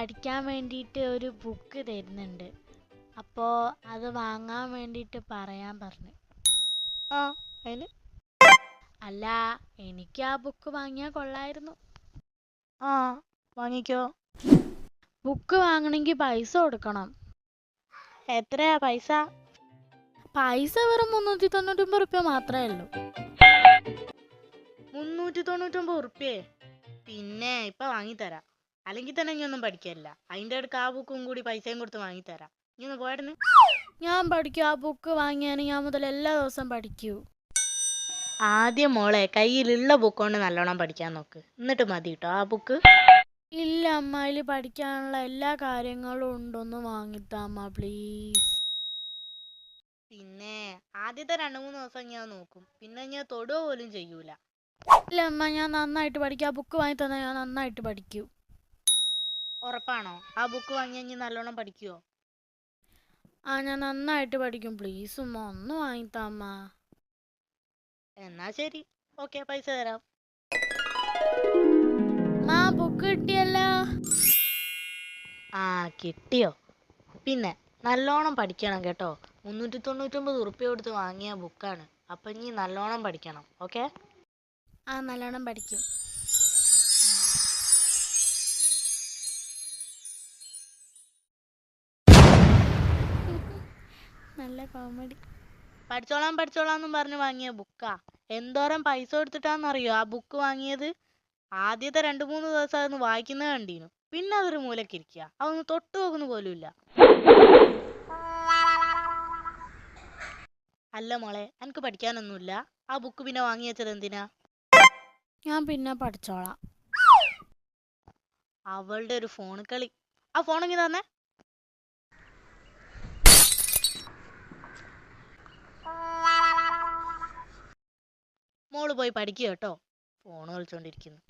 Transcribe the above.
പഠിക്കാൻ വേണ്ടിയിട്ട് ഒരു ബുക്ക് തരുന്നുണ്ട്. അപ്പോൾ അത് വാങ്ങാൻ വേണ്ടിയിട്ട് പറയാൻ പറഞ്ഞു. ആ അതിന് അല്ല, എനിക്ക് ആ ബുക്ക് വാങ്ങിയാൽ കൊള്ളായിരുന്നു. ആ വാങ്ങിക്കോ. ബുക്ക് വാങ്ങണമെങ്കിൽ പൈസ കൊടുക്കണം. എത്രയാ പൈസ? പൈസ വെറും 399 റുപ്യ മാത്രമേ ഉള്ളൂ. 399 ഉറുപ്പ്യേ? പിന്നെ ഇപ്പൊ വാങ്ങിത്തരാം. അല്ലെങ്കിൽ തന്നെ ഇനി ഒന്നും പഠിക്കാനില്ല. അതിന്റെ അടുക്ക് ആ ബുക്കും കൂടി പൈസയും കൊടുത്ത് വാങ്ങിത്തരാം. നീ ഒന്ന് പോയായിരുന്നു. ഞാൻ പഠിക്കും. ആ ബുക്ക് വാങ്ങിയാൽ ഞാൻ മുതൽ എല്ലാ ദിവസവും പഠിക്കൂ. ആദ്യം മോളെ കയ്യിലുള്ള ബുക്ക് കൊണ്ട് നല്ലോണം പഠിക്കാൻ നോക്ക്, എന്നിട്ട് മതി കേട്ടോ ആ ബുക്ക്. ഇല്ല അമ്മ, അതിൽ പഠിക്കാനുള്ള എല്ലാ കാര്യങ്ങളും ഉണ്ടൊന്ന് വാങ്ങിത്താമ്മ പ്ലീസ്. പിന്നെ ആദ്യത്തെ 2-3 ദിവസം ഞാൻ നോക്കും, പിന്നെ ഞാൻ തൊടുക പോലും ചെയ്യൂല. ഇല്ല അമ്മ, ഞാൻ നന്നായിട്ട് പഠിക്കും. ആ ബുക്ക് വാങ്ങി തന്നാൽ ഞാൻ നന്നായിട്ട് പഠിക്കൂ. ഉറപ്പാണോ? ആ ബുക്ക് വാങ്ങിയാൽ നീ നല്ലോണം പഠിക്കുവോ? ആ, ഞാൻ നന്നായിട്ട് പഠിക്കും. പ്ലീസ് ഉമ്മ, ഒന്ന് വാങ്ങിത്താമ്മ. എന്നാ ശരി, ഓക്കെ, പൈസ തരാം. മാ, ബുക്ക് കിട്ടിയല്ലോ. ആ കിട്ടിയോ? പിന്നെ നല്ലോണം പഠിക്കണം കേട്ടോ. 399 ഉറുപ്പ്യ കൊടുത്ത് വാങ്ങിയ ബുക്കാണ്. അപ്പൊ നീ നല്ലോണം പഠിക്കണം, ഓക്കെ? ആ, നല്ലോണം പഠിക്കും. നല്ല കോമഡി. പഠിച്ചോളാം പറഞ്ഞ് വാങ്ങിയ ബുക്കാ. എന്തോരം പൈസ കൊടുത്തിട്ടാന്നറിയോ ആ ബുക്ക് വാങ്ങിയത്? ആദ്യത്തെ 2-3 ദിവസം അതൊന്ന് വായിക്കുന്നത് കണ്ടീനു, പിന്നെ അതൊരു മൂലക്കിരിക്കുക, അതൊന്ന് തൊട്ടു നോക്കുന്ന പോലും ഇല്ല. അല്ല മോളെ, എനിക്ക് പഠിക്കാനൊന്നുമില്ല. ആ ബുക്ക് പിന്നെ വാങ്ങി വെച്ചത് എന്തിനാ? ഞാൻ പിന്നെ പഠിച്ചോളാം. അവളുടെ ഒരു ഫോൺ കളി. ആ ഫോണെങ്കിൽ തന്നെ. മോള് പോയി പഠിക്കുക കേട്ടോ, ഫോൺ കളിച്ചോണ്ടിരിക്കുന്നു.